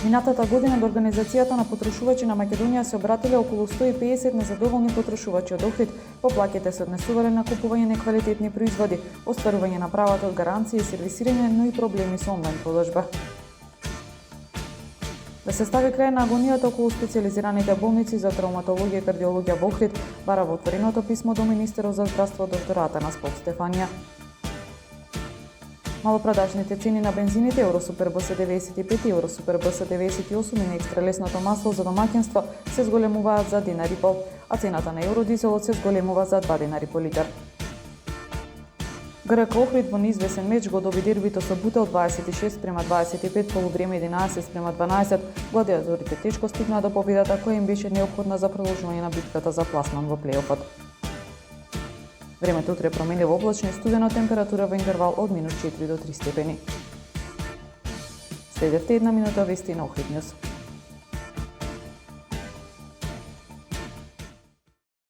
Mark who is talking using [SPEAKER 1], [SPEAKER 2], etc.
[SPEAKER 1] Минатата година до Организацијата на потрошувачи на Македонија се обратиле околу 150 незадоволни потрошувачи од Охрид по плаќите се однесувале на купување неквалитетни производи, остварување на правата од гаранција и сервисирање, но и проблеми со онлайн продажба. Да се стави крај на агонијата околу специјализираните болници за травматологија и кардиологија во Охрид, бара во отвореното писмо до министерот за здравство доктор Атанас Попстефанија. Малопродажните цени на бензините Евросупер БС 95 и Евросупер БС 98 и на екстра лесното масло за домаќинство се зголемуваат за динар и пол, а цената на евродизелот се зголемува за 2 динари по литар. ГРК Охрид во неизвесен меч го доби дербито со Бутел 26-25 полувреме 11-12. Гладиаторите тешко стигнаа до победата која им беше неопходна за продолжување на битката за пласман во плейофот. Времето утре променливо облачно и студено, температура во интервал од -4 до 3 степени. Следевте една минута вести на Охрид Ньюс.